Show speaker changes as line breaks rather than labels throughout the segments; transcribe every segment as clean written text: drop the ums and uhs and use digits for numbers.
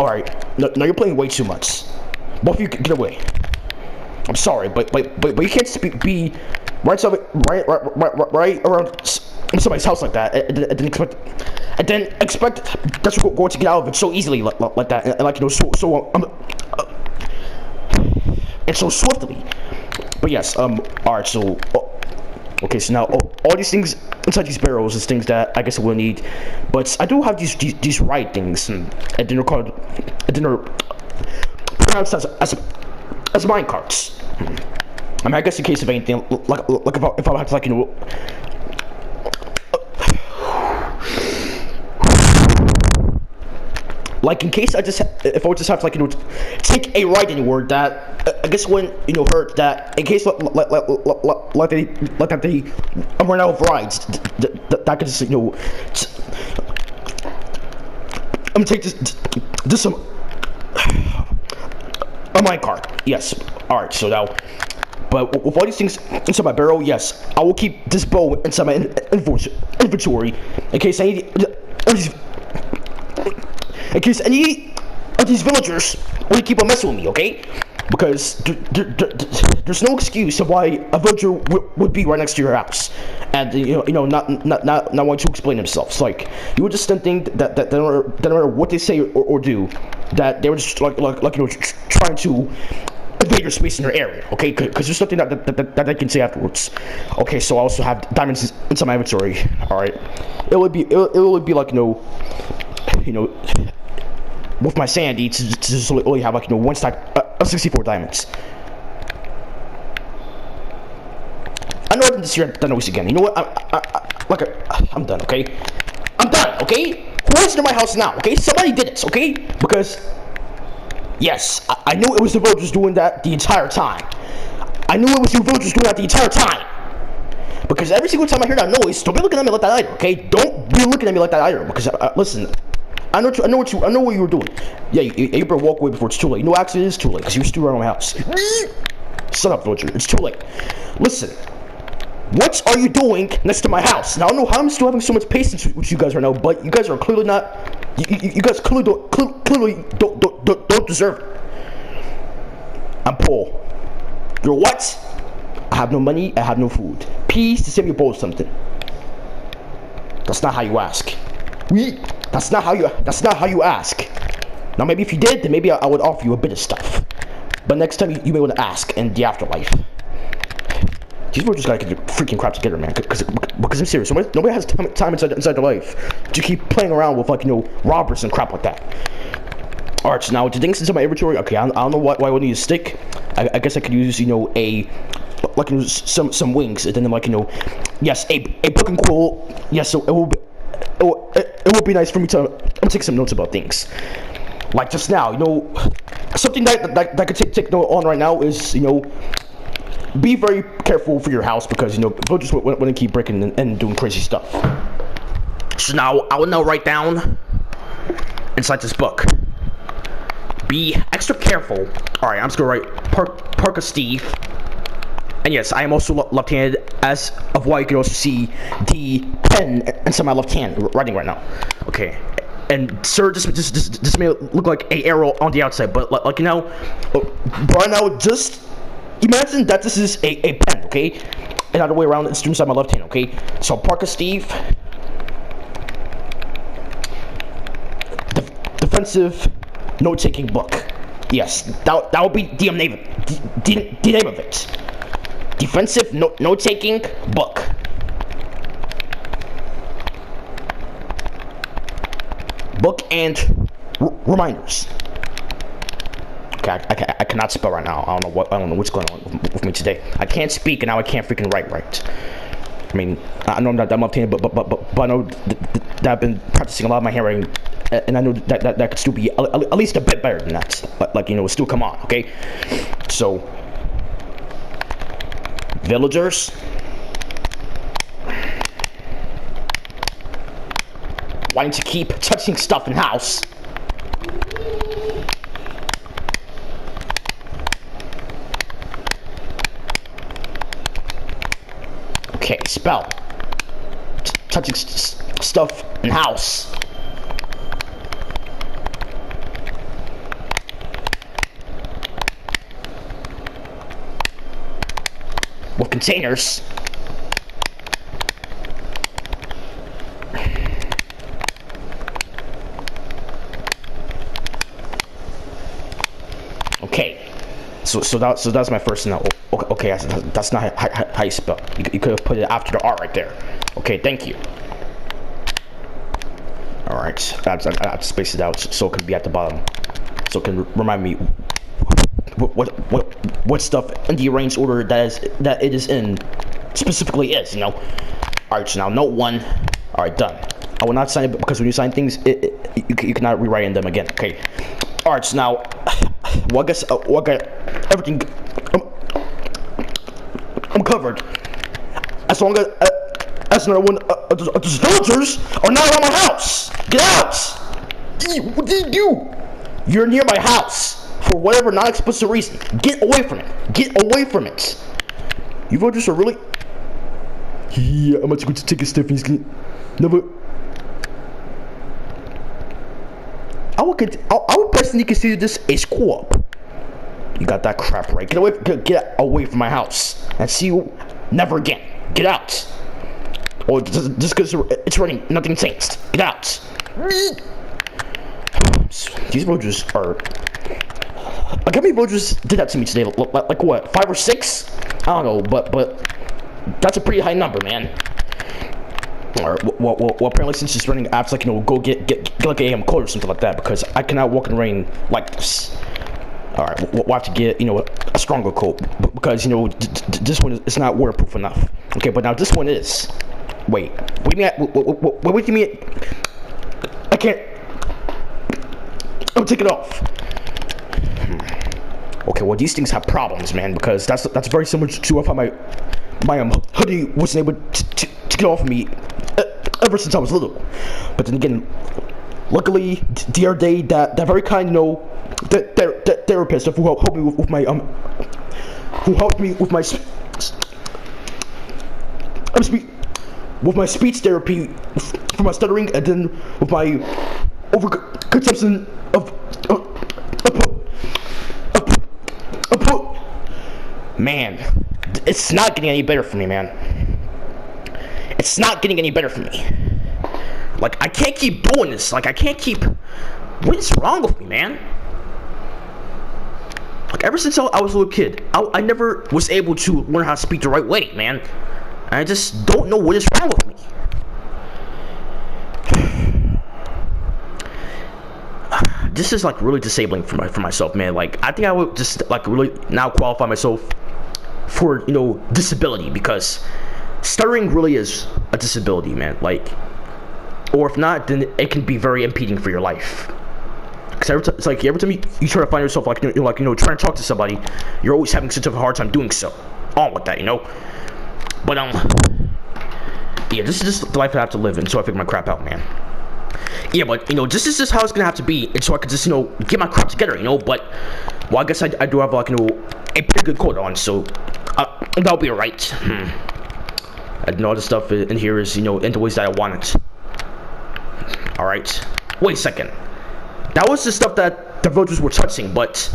Alright, no, you're playing way too much. Both of you get away. I'm sorry, but you can't be right around somebody's house like that and then expect that you're going to get out of it so easily like that, and like, you know, and so swiftly. But yes, alright, so okay, so now all these things inside these barrels is things that I guess I will need, but I do have these right things, and then they're called, and then they're pronounced as mine carts. I mean, I guess in case of anything, like if I had to, like, you know, like in case if I would just have to, like, you know, take a ride anywhere that I guess wouldn't, you know, hurt, that in case like that they run out of rides, that could just, you know, I'm gonna take this some a minecart. Yes. All right. So now, but with all these things inside my barrel, yes, I will keep this bow inside my inventory in case any of these villagers will keep on messing with me, okay? Because there's no excuse of why a villager would be right next to your house, and not want to explain themselves. Like, you would just think that no matter what they say or do, that they were just like you know, trying to invade your space in your area, okay? Because there's something that they can say afterwards. Okay, so I also have diamonds inside my inventory. All right, it would be like, you know, with my sanity to just only have, like, you know, one stack of 64 diamonds. I know I didn't just hear that noise again. You know what? I'm done, okay? I'm done, okay? Who is in my house now, okay? Somebody did it, okay? Because, yes, I knew it was the villagers doing that the entire time. I knew it was the villagers doing that the entire time. Because every single time I hear that noise, don't be looking at me like that either, okay? Don't be looking at me like that either. Because, listen, I know what you were doing. Yeah, you better walk away before it's too late. You know, actually, it is too late because you're still around my house. Shut up, villager. It's too late. Listen, what are you doing next to my house? Now, I don't know how I'm still having so much patience with you guys right now, but you guys are clearly not. You guys clearly don't deserve it. I'm poor. You're what? I have no money. I have no food. Please, to save me a bowl of something. That's not how you ask. That's not how you ask. Now, maybe if you did, then maybe I would offer you a bit of stuff. But next time you may want to ask in the afterlife. These people just gotta get their freaking crap together, man. Because I'm serious. Nobody has time inside their life to keep playing around with, like, you know, robbers and crap like that. Alright, so now with the things inside my inventory, okay, I don't know why I would need a stick. I guess I could use, you know, like, you know, some wings, and then, like, you know, yes, a book and quill. Yes, so it would be nice for me to take some notes about things. Like just now, you know, something that I could take note on right now is, you know, be very careful for your house, because, you know, villagers wouldn't keep breaking and doing crazy stuff. So now I will now write down inside this book. Be extra careful. All right, I'm just gonna write Parka Steve. And yes, I am also left-handed, as of why you can also see the pen inside my left hand writing right now. Okay, and sir, this may look like a arrow on the outside, but like, you know, right now, just imagine that this is a pen, okay? And other way around, it's inside my left hand, okay? So Parka Steve, defensive note-taking book. Yes, that would be the name of it. Defensive note-taking book. Book and reminders. Okay, I cannot spell right now. I don't know what's going on with me today. I can't speak, and now I can't freaking write right. I mean, I know I'm not that left-handed, but I know that I've been practicing a lot of my handwriting, and I know that could still be at least a bit better than that. Like, you know, still come on, okay? So, villagers, wanting to keep touching stuff in house. Okay, spell. Touching stuff in house. containers. Okay. So that's my first note. Okay, that's not how you spell. You could have put it after the R right there. Okay, thank you. All right, I have to space it out so it can be at the bottom, so it can remind me what stuff in the arranged order that it is in specifically is. You know. All right, so now note 1. All right, done. I will not sign it because when you sign things, you cannot rewrite in them again. Okay. All right, so now, well, I guess I got everything. I'm covered. As long as another one of those villagers are not around my house. Get out! What did you do? You're near my house for whatever non-explicit reason. Get away from it. Get away from it. You villagers are really. Yeah, I'm going to take a step. He's gonna never. I would personally consider this a squab. You got that crap right. Get away from my house and see you never again. Get out. Or just because it's raining, nothing changed. Get out. These villagers are. Like how many villagers did that to me today? Like what? 5 or 6? I don't know, but that's a pretty high number, man. Or well, apparently since it's raining, I have to, like, you know, go get like an AM coat or something like that because I cannot walk in the rain like this. All right, we'll have to get, you know, a stronger coat because, you know, this one is not waterproof enough. Okay, but now this one is. Wait, what do you mean? What do you mean? I can't. I'll take it off. Okay, well, these things have problems, man, because that's very similar to how my hoodie wasn't able to get off of me ever since I was little. But then again, luckily the other day that very kind, you know, that therapist who helped me with my with my speech therapy for my stuttering, and then with my overconsumption of man, it's not getting any better for me, man. It's not getting any better for me. Like, I can't keep doing this. Like, I can't keep. What is wrong with me, man? Like, ever since I was a little kid, I never was able to learn how to speak the right way, man. I just don't know what is wrong with me. This is, like, really disabling for myself, man. Like, I think I would just, like, really now qualify myself for, you know, disability, because stuttering really is a disability, man. Like, or if not, then it can be very impeding for your life. Because it's like every time you try to find yourself, like, you know, trying to talk to somebody, you're always having such a hard time doing so. On with that, you know. But yeah, this is just the life I have to live in, so I figure my crap out, man. Yeah, but, you know, this is just how it's gonna have to be, and so I could just, you know, get my crap together, you know. But, well, I guess I do have, like, you know, a pretty good coat on, so that'll be alright. And all the stuff in here is, you know, in the ways that I want it. Alright. Wait a second. That was the stuff that the villagers were touching, but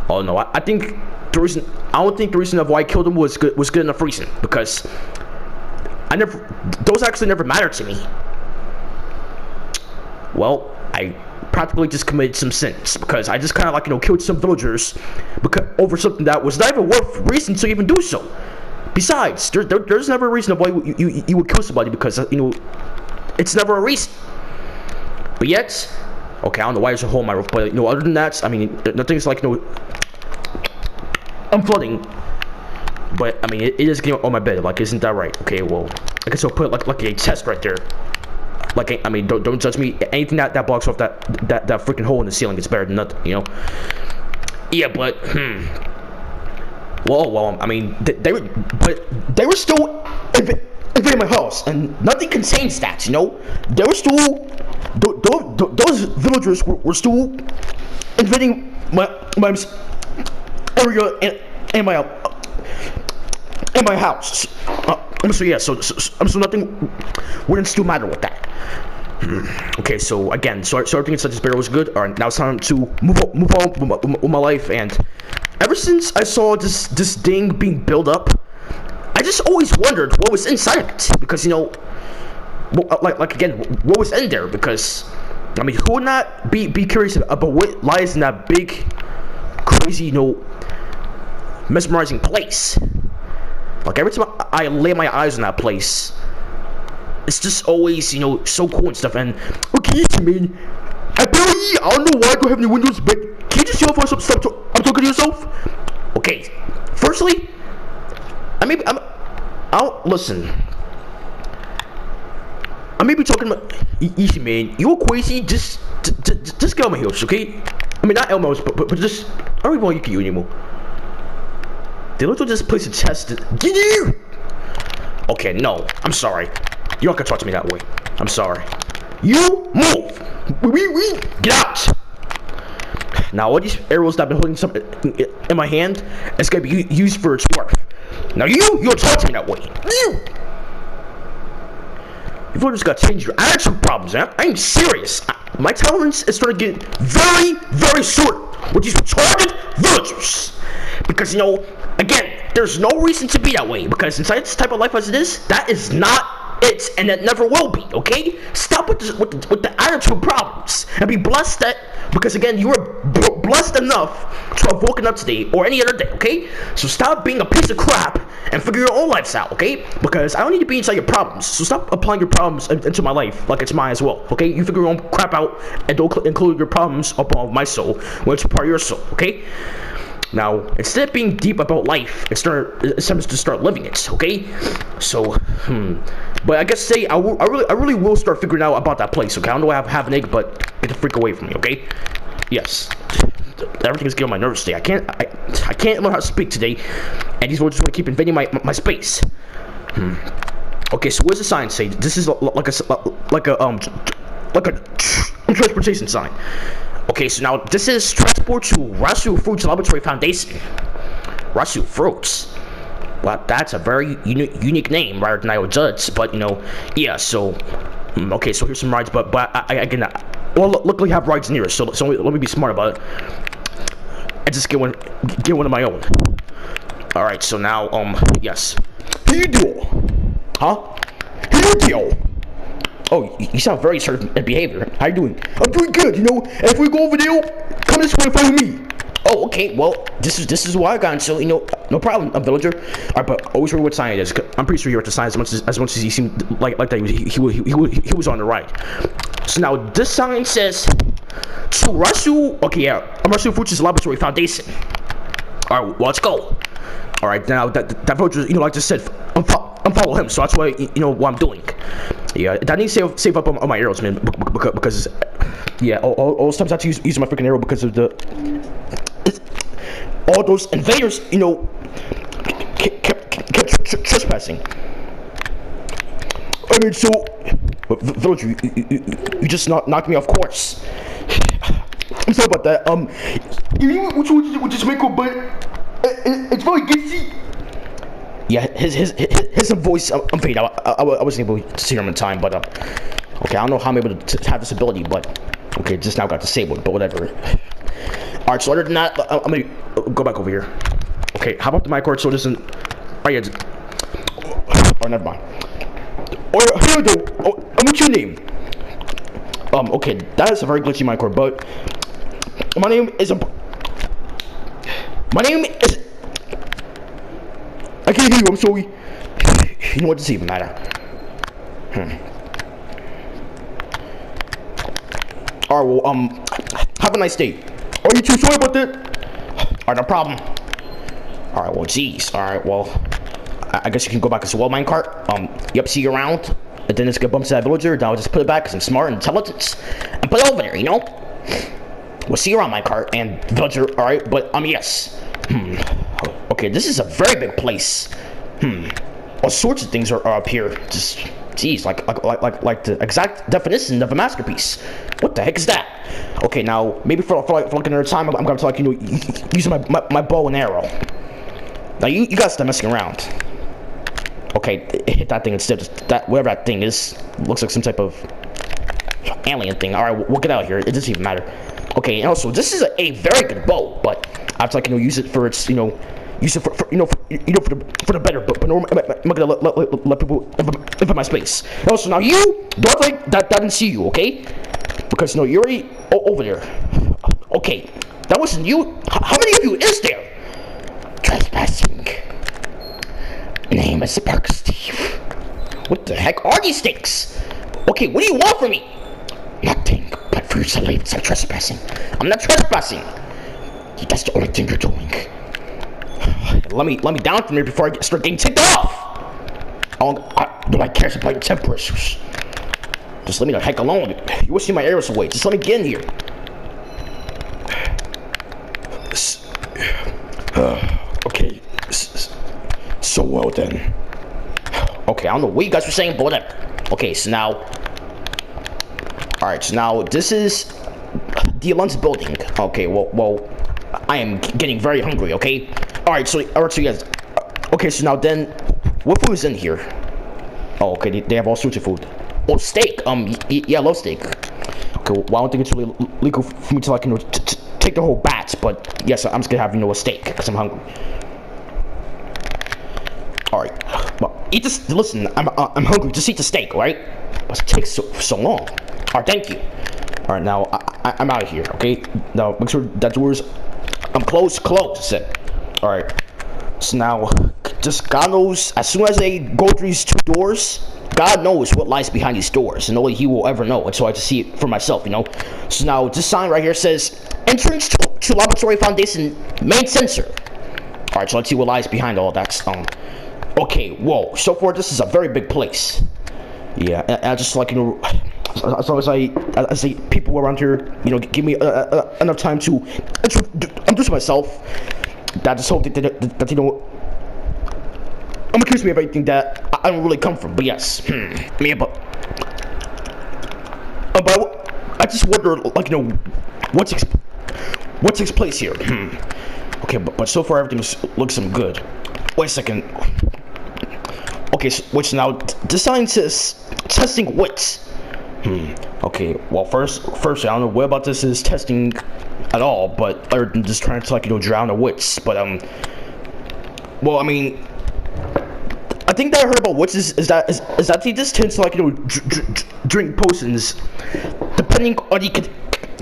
oh no, I don't think the reason of why I killed them was good enough reason, because those actually never mattered to me. Well, I practically just committed some sins, because I just kind of, like, you know, killed some villagers over something that was not even worth reason to even do so. Besides, there's never a reason of why you would kill somebody, because, you know, it's never a reason. But yet, okay, I don't know why there's a hole in my roof, but, you know, other than that, I mean, nothing's, like, you know, I'm flooding. But, I mean, it is getting on my bed. Like, isn't that right? Okay, well, I guess I'll put, like a test right there. Like, I mean, don't judge me. Anything that blocks off that freaking hole in the ceiling is better than nothing, you know? Yeah, but, well, I mean, they were still invading my house, and nothing can change that, you know? They were still, those villagers were still invading my area and my house. So yeah, so nothing wouldn't still matter with that. Okay, so again, so everything such as bear was good. All right, now it's time to move on with my life. And ever since I saw this thing being built up, just always wondered what was inside of it, because, you know, like again, what was in there, because, I mean, who would not be curious about what lies in that big, crazy, you know, mesmerizing place? Like, every time I lay my eyes on that place, it's just always, you know, so cool and stuff. And okay, man, I don't know why I don't have any windows, but can you just tell if I'm talking to yourself? Okay, firstly, listen. I may be talking about easy, man. You're crazy. Just get on my heels, okay? I mean, not Elmo's, but just I don't even want to get you anymore. They literally just place a test. Get you. Okay, no, I'm sorry. You're not gonna talk to me that way. I'm sorry. You move. We get out. Now, all these arrows that I've been holding something in my hand, it's gonna be used for its work. Now, you don't talk to me that way. You've just got to change your attitude problems, man. I'm serious. My tolerance is starting to get very, very short with these retarded villagers. Because, you know, again, there's no reason to be that way. Because inside this type of life as it is, that is not it, and it never will be, okay? Stop with the attitude problems. And be blessed that, because again, you were blessed enough to have woken up today, or any other day, okay? So stop being a piece of crap and figure your own lives out, okay? Because I don't need to be inside your problems. So stop applying your problems into my life like it's mine as well, okay? You figure your own crap out and don't include your problems upon my soul when it's part of your soul, okay? Now, instead of being deep about life, it's time to start living it, okay? So, but I guess I really will start figuring out about that place, okay? I don't know I have an egg, but get the freak away from me, okay? Yes. Everything is getting on my nerves today. I can't learn how to speak today, and these words just want to keep invading my space. Okay, so what does the sign say? This is like a transportation sign. Okay, so now this is transport to RASHUFRUITZ Laboratory Foundation. RASHUFRUITZ. Well, that's a very unique name, rather than I would judge. But you know, yeah. So, okay, so here's some rides. But well, luckily I have rides near us. So let me be smart about it. And just get one of my own. All right. So now, yes. How you doing? Huh? How you doing? Oh, you sound very certain at behavior. How you doing? I'm doing good, you know. And if we go over there, come this way and follow me. Oh, okay. Well, this is why I got. So you know, no problem, villager. All right, but always remember what sign it is. I'm pretty sure you're at the sign as much as he seemed like that. He was on the right. So now this sign says to RASHUFRUITZ Laboratory Foundation. All right, well, let's go. All right, now that villager, you know, like I just said, unfollow him. So that's why you know what I'm doing. Yeah, I need to save up on my arrows, man, because yeah, all those times I had to use my freaking arrow because of all those invaders, you know, kept trespassing. I mean, so villager, you just knocked me off course. I'm sorry about that. You know what just make up, but it's very giddy. Yeah, his voice, I'm fading out. I wasn't able to see him in time, but okay, I don't know how I'm able to have this ability, but okay, just now got disabled, but whatever. Alright, so other than that, I'm gonna go back over here. Okay, how about the mic cord so it doesn't. Oh yeah, oh, never mind. Oh, here we go. Oh, what's your name? Okay, that is a very glitchy mic cord, but my name is. I can't hear you, I'm sorry. You know what, does even matter? Alright, well, have a nice day. Are you too sorry about that? Alright, no problem. Alright, well, jeez. Alright, well, I guess you can go back as well, minecart. Yep, see you around. And then it's gonna bump to that villager. Now I'll just put it back because I'm smart and intelligent. And put it over there, you know? We'll see you around, minecart and villager. Alright, but, yes. Okay, this is a very big place. All sorts of things are up here. Just, geez, like the exact definition of a masterpiece. What the heck is that? Okay, now maybe for like another time, I'm gonna talk, you know, using my bow and arrow. Now you gotta stop messing around. Okay, hit that thing instead. That whatever that thing is, looks like some type of alien thing. All right, we'll get out of here. It doesn't even matter. Okay, and also this is a very good bow, but I have to, like, you know, use it for its, you know, use it for the better. But no, I'm not gonna let people in my space. Also, now you don't like that didn't see you, okay? Because you're already over there. Okay, that wasn't you. How many of you is there? Trespassing. Name is Parka Steve. What the heck are these things? Okay, what do you want from me? Nothing, but for you to leave, it's trespassing. I'm not trespassing. That's the only thing you're doing. Let me down from here before I start getting ticked off. Nobody cares about your temper issues. Just let me the heck alone. You wasting my arrows away. Just let me get in here. Okay. So well then. Okay, I don't know what you guys were saying, but whatever. Okay, so now. Alright, so now this is the lunch building. Okay, well, I am getting very hungry, okay? Alright, so yes. Okay, so now then, what food is in here? Oh, okay, they have all sorts of food. Oh, steak. Yeah, I love steak. Okay, well, I don't think it's really legal for me to, like, take the whole bat, but yes, I'm just gonna have, a steak, because I'm hungry. Alright, well, eat this. Listen, I'm hungry. Just eat the steak, alright? But it takes so long. Alright, thank you. Alright, now, I'm out of here, okay? Now, make sure that doors, I'm closed, set. Alright, so now, just God knows, as soon as I go through these two doors, God knows what lies behind these doors, and only He will ever know, until I just see it for myself, So now, this sign right here says, entrance to Laboratory Foundation main sensor. Alright, so let's see what lies behind all that, Okay, whoa, so far this is a very big place. Yeah, and I just, like, as long as I say people around here, give me enough time to introduce myself, that I just hope that I'm accusing me of anything that I don't really come from, but yes. Yeah, but I just wonder, like, what takes place here? Okay, but so far everything looks some good. Wait a second. Okay, so, which now the sign says testing wits. Okay, well first I don't know what about this is testing at all, but other than just trying to, like, drown the wits. But well, I mean, I think that I heard about wits is that they just tend to, like, drink potions depending on the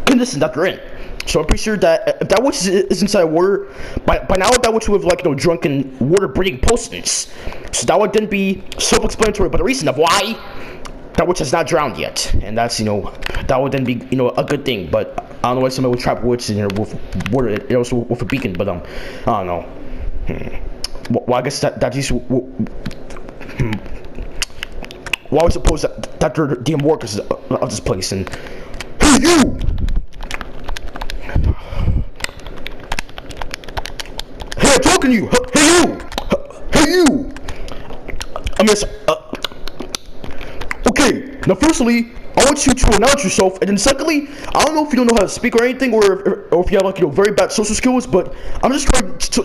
condition that they're in. So I'm pretty sure that if that witch is inside water, by now that witch would have, like, drunken water-breathing potions. So that would then be self-explanatory, but the reason of why that witch has not drowned yet, and that's that would then be a good thing. But I don't know why somebody would trap a witch with water, also with a beacon. But I don't know. Well, I guess that just. Well, I would suppose that they're the workers of this place. And hey, you! Hey, I'm talking to you! Hey, you! Hey, you! I mean, okay, now firstly, I want you to announce yourself, and then secondly, I don't know if you don't know how to speak or anything, or if you have, like, very bad social skills, but I'm just trying to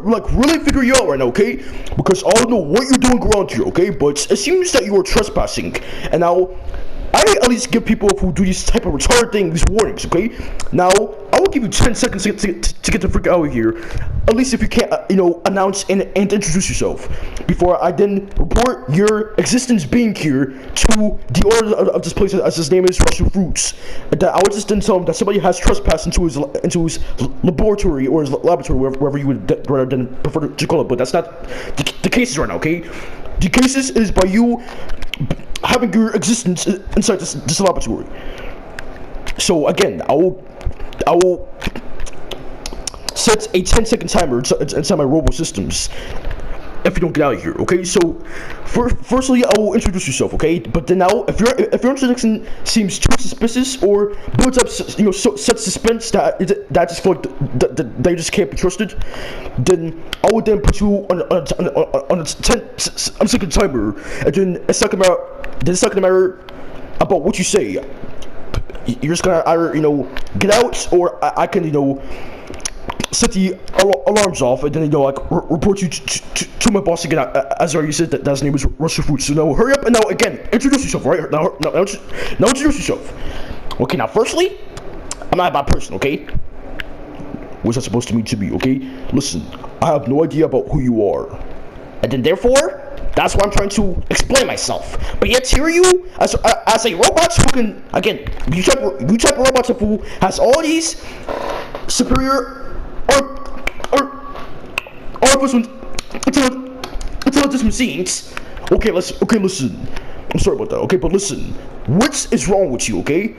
like, really figure you out right now, okay? Because I don't know what you're doing around here, okay? But it seems that you are trespassing, and now I at least give people who do these type of retarded things warnings, okay? Now, I will give you 10 seconds to get the freak out of here. At least if you can't, announce and introduce yourself. Before I then report your existence being here to the owner of this place, as his name is RASHUFRUITZ. That I would just then tell him that somebody has trespassed into his laboratory, or his laboratory, wherever you would rather than prefer to call it. But that's not the cases right now, okay? The cases is by you having your existence inside this laboratory. So again, I will set a 10-second timer inside my robo systems if you don't get out of here, okay? So firstly, I will introduce yourself, okay? But then now, if your introduction seems too suspicious or builds up such suspense that I just feel like that you just can't be trusted, then I will then put you on a 10-second timer, and then a second matter about what you say. You're just gonna either get out, or I can set the alarms off, and then like report you to my boss again. As I already said, that his name is RASHUFRUITZ. So now hurry up, and now again introduce yourself, right? Now introduce yourself. Okay, now firstly, I'm not a bad person, okay? what's that supposed to mean to me, okay? Listen, I have no idea about who you are. And then therefore, that's why I'm trying to explain myself. But yet here you, as a robot who can, again, you type of robot who has all these superior artificial intelligence machines. Okay, listen. I'm sorry about that, okay? But listen, what is wrong with you, okay?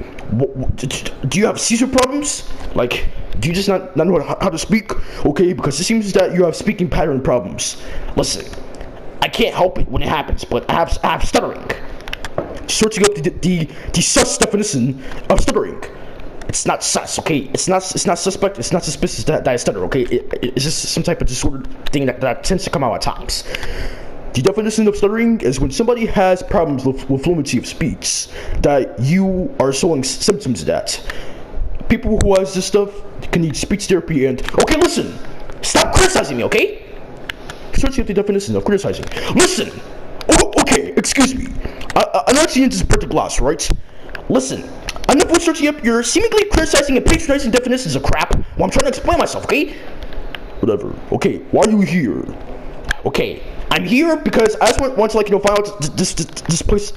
Do you have seizure problems? Like, do you just not know how to speak? Okay, because it seems that you have speaking pattern problems. Listen, I can't help it when it happens, but I have stuttering. Searching up the sus definition of stuttering. It's not sus, okay? It's not suspect. It's not suspicious that I stutter, okay? It's just some type of disordered thing that tends to come out at times. The definition of stuttering is when somebody has problems with fluency of speech, that you are showing symptoms of that. People who has this stuff can need speech therapy and... Okay, listen! Stop criticizing me, okay? Searching up the definition of criticizing. Listen! Oh, okay, excuse me. I'm actually into this particular glass, right? Listen, I'm not searching up your seemingly criticizing and patronizing definitions of crap while I'm trying to explain myself, okay? Whatever. Okay, why are you here? Okay, I'm here because I just want to, like, find out this place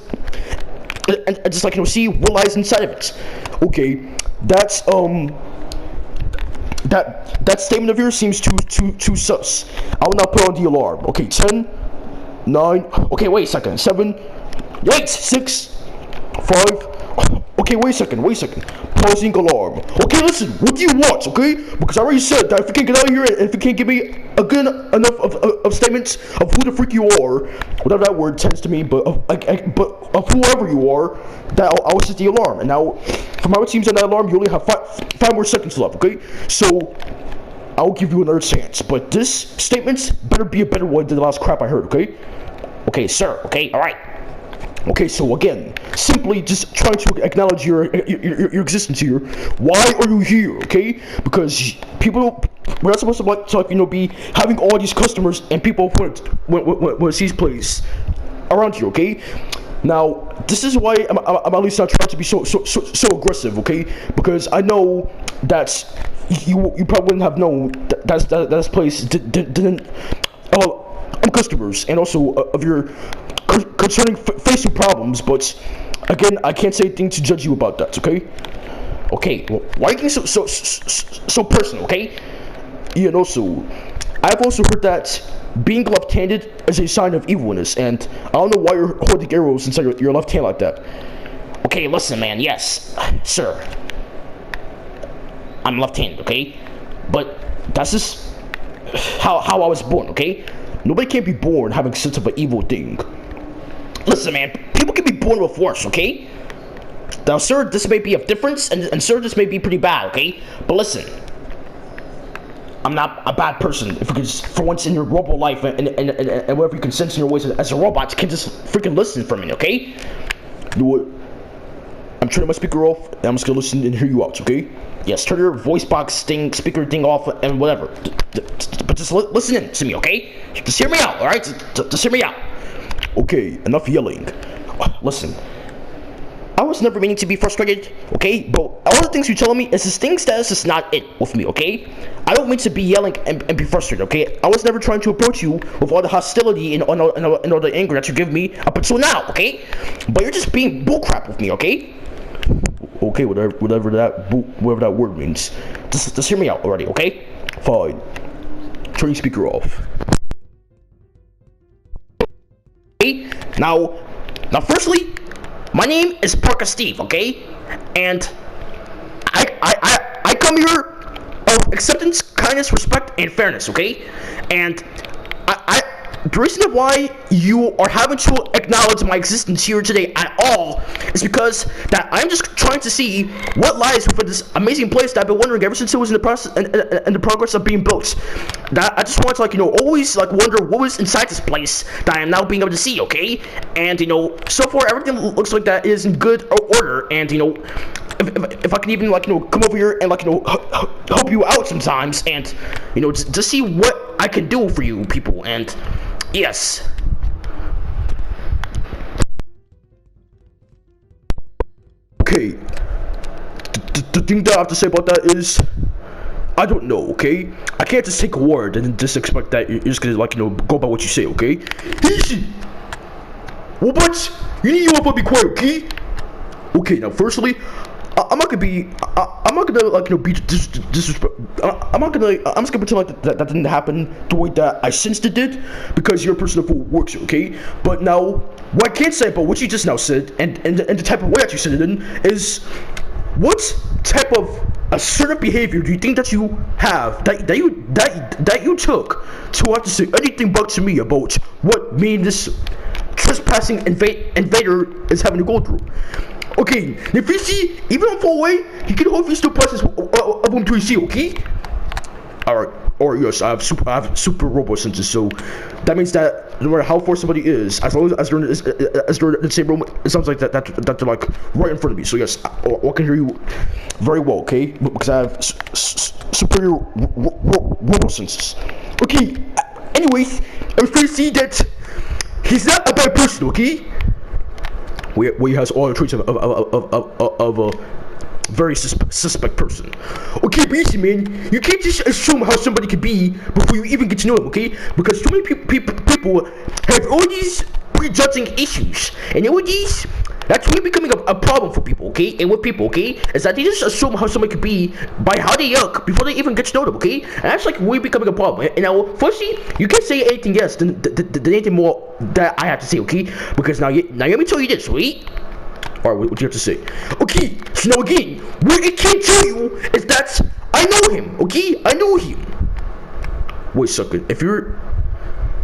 and just, like, see what lies inside of it. Okay, that's that statement of yours seems too sus. I will now put on the alarm. Okay, 10, 9. Okay, wait a second. 7, 8, 6, 5. Okay, wait a second. Pausing alarm. Okay, listen, what do you want, okay? Because I already said that if you can't get out of here and if you can't give me a good enough of statements of who the freak you are, whatever that word tends to mean, but of whoever you are, that I will set the alarm. And now, from how it seems on that alarm, you only have 5 more seconds left, okay? So, I will give you another chance. But this statement better be a better one than the last crap I heard, okay? Okay, sir, okay, alright. Okay, so again, simply just trying to acknowledge your existence here. Why are you here? Okay, because we're not supposed to be having all these customers and people when see place around here. Okay, now this is why I'm at least not trying to be so aggressive. Okay, because I know that you probably wouldn't have known that this place didn't customers and also of your concerning facial problems, but again, I can't say anything to judge you about that, okay? Okay, well, why are you getting so personal, okay? Yeah, and also, I've also heard that being left-handed is a sign of evilness, and I don't know why you're holding arrows inside your left hand like that. Okay, listen, man, yes, sir. I'm left-handed, okay? But that's just how I was born, okay? Nobody can be born having sense of an evil thing. Listen, man, people can be born with worse, okay? Now, sir, this may be of difference, and sir, this may be pretty bad, okay? But listen, I'm not a bad person. If you can just, for once in your robo life and whatever you can sense in your ways as a robot, you can just freaking listen for me, okay? You know what? I'm turning my speaker off, and I'm just gonna listen and hear you out, okay? Yes, turn your voice box thing, speaker thing off, and whatever. But just listen in to me, okay? Just hear me out, alright? Just hear me out. Okay, enough yelling. Listen, I was never meaning to be frustrated, okay? But all the things you're telling me is this thing status is not it with me, okay? I don't mean to be yelling and be frustrated, okay? I was never trying to approach you with all the hostility and all the anger that you give me up until now, okay? But you're just being bullcrap with me, okay? Okay, whatever that word means. Just hear me out already, okay? Fine. Turn your speaker off. Okay? Now, firstly, my name is Parka Steve, okay? And I come here of acceptance, kindness, respect, and fairness, okay? And the reason why you are having to acknowledge my existence here today at all is because that I'm just trying to see what lies within this amazing place that I've been wondering ever since it was in the process and the progress of being built. That I just want to always wonder what was inside this place that I am now being able to see, okay? And so far everything looks like that is in good order, and if I can even come over here and help you out sometimes, and to see what I can do for you people. And yes, okay, the thing that I have to say about that is I don't know, okay? I can't just take a word and just expect that you're just gonna, like, you know, go by what you say, okay? Easy! Well, but you need to be quiet, okay? Okay, now, firstly, I'm not gonna like, you know, be disrespect. I'm just gonna pretend like that didn't happen the way that I sensed it did, because you're a person who works here, okay? But now, what I can't say about what you just now said, and the type of way that you said it in, is what type of assertive behavior do you think that you have that you took to have to say anything back to me about what me and this trespassing invader is having to go through? Okay, if you see, even on far away, you can hopefully still process of him to see, okay? Alright, or yes, I have super robo senses, so that means that no matter how far somebody is, as long as they're in the same room, it sounds like that they're like right in front of me. So yes, I can hear you very well, okay? Because I have superior robo senses. Okay, anyways, I'm trying to see that he's not a bad person, okay? Where he has all the traits of a very suspect person. Okay, but listen, man, you can't just assume how somebody could be before you even get to know them, okay? Because too many people have all these prejudging issues, and all these, that's really becoming a problem for people, okay? And with people, okay? Is that they just assume how somebody could be by how they look before they even get to know them, okay? And that's like really becoming a problem. And now, firstly, you can't say anything else than anything more that I have to say, okay? Because now let me tell you this, right? Alright, what do you have to say? Okay, so now again, what I can't tell you is that I know him, okay? I know him. Wait a second,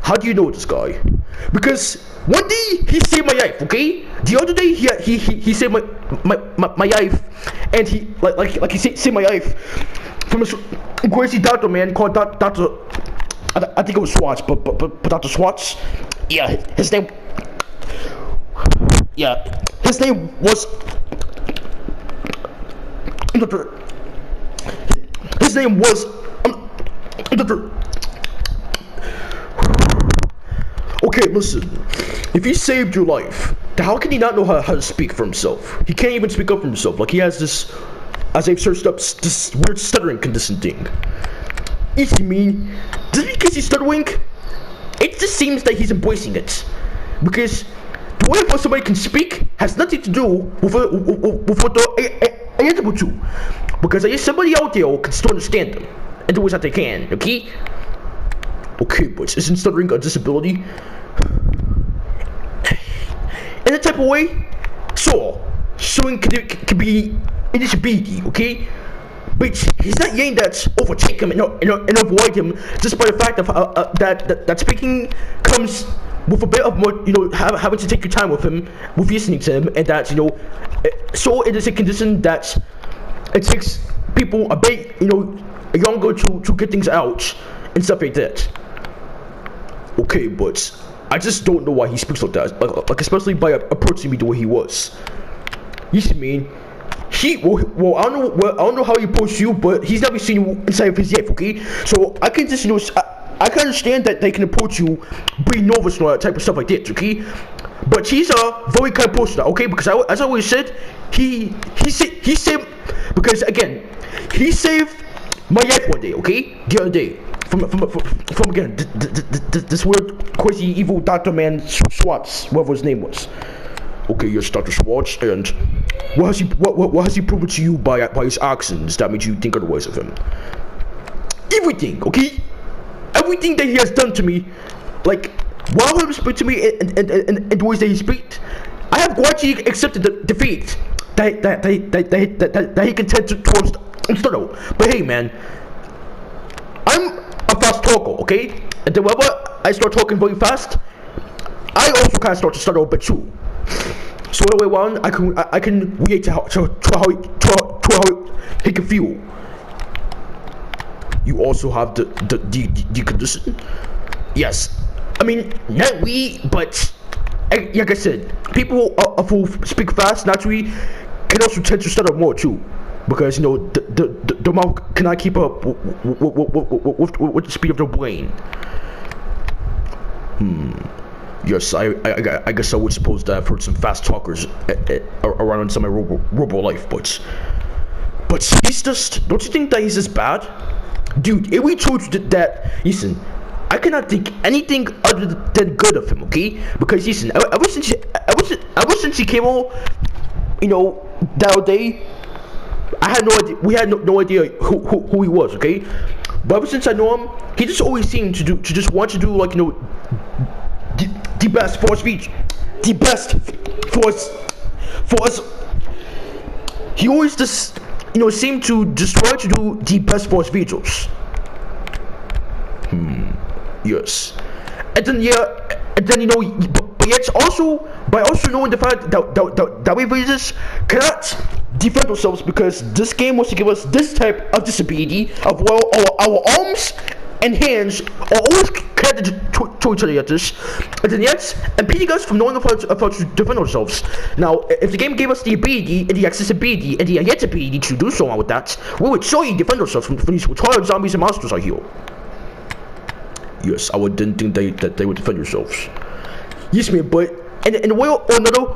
how do you know this guy? Because one day he saved my life, okay? The other day he saved my life, and he like he saved my life from a crazy doctor man called Doctor. I think it was Schwartz, but Dr. Schwartz, yeah, his name. Yeah, his name was. His name was. Okay, listen. If he saved your life, how can he not know how to speak for himself? He can't even speak up for himself. Like, he has this, as I've searched up, this weird stuttering condition thing. Easy, mean, just because he's stuttering, it just seems that he's embracing it. Because the way for somebody can speak has nothing to do with what they're able to. Because there is somebody out there who can still understand them and do what they can, okay? Okay, but isn't stuttering a disability? In a type of way, showing can be a disability, okay? But he's not saying that overtake him and avoid him just by the fact of that speaking comes with a bit of more, having to take your time with him, with listening to him, and that, so it is a condition that it takes people a bit, younger to get things out and stuff like that. Okay, but I just don't know why he speaks like that, like especially by approaching me the way he was. You see, mean, I don't know how he approached you, but he's never seen you inside of his life, okay? So I can just, I can understand that they can approach you, being nervous and all that type of stuff like that, okay? But he's a very kind person, okay? Because as I always said, he saved, because again, he saved my life one day, okay? The other day. From again, this weird, crazy, evil Dr. Man Schwartz, whatever his name was. Okay, yes, Dr. Schwartz, and what has he proven to you by his actions that made you think otherwise of him? Everything, okay? Everything that he has done to me, like, while he speaks to me and the ways that he speaks, I have gradually accepted the defeat that he can tend towards Stuttle. But hey, man, I'm a fast talker, okay? And then whenever I start talking very fast, I also kind of start to stutter a bit too. So the way around, I can react to how he can feel. You also have the condition. Yes, I mean not we, but like I said, people who speak fast naturally can also tend to stutter more too. Because the mouth cannot keep up with the speed of the brain. Yes, I guess I would suppose that I've heard some fast talkers around inside my robo life, but he's just. Don't you think that he's just bad? Dude, if we told you that, listen, I cannot think anything other than good of him, okay? Because listen, ever since he came on, you know, that day, I had no idea. We had no idea who he was, okay? But ever since I know him, he just always seemed to just want to do, like, you know, the best for speech, the best for us. He always just, you know, seemed to just try to do the best for his videos. Yes. And then you know, but yet also by also knowing the fact that we visitors cannot defend ourselves, because this game wants to give us this type of disability of, well, our arms and hands are always connected to each other, and then yet impeding us from knowing how to defend ourselves. Now, if the game gave us the ability and the accessibility and the ability to do so with that, we would surely defend ourselves from these retarded zombies and monsters out here. Yes, I didn't think that they would defend themselves. Yes, man, but in a way or another,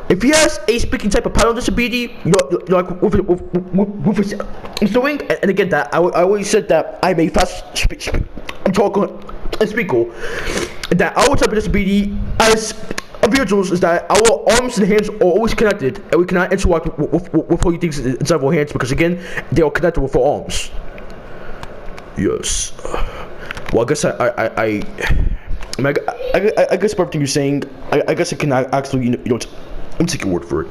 if he has a speaking type of pattern disability, you know, like with his doing, and again, that I always said that I'm a fast I'm talking and speaker, that our type of disability as individuals is that our arms and hands are always connected, and we cannot interact with holy things inside of our hands, because again, they are connected with our arms. Yes. Well, I guess I guess for everything you're saying, I guess I can actually, you know, I'm taking your word for it.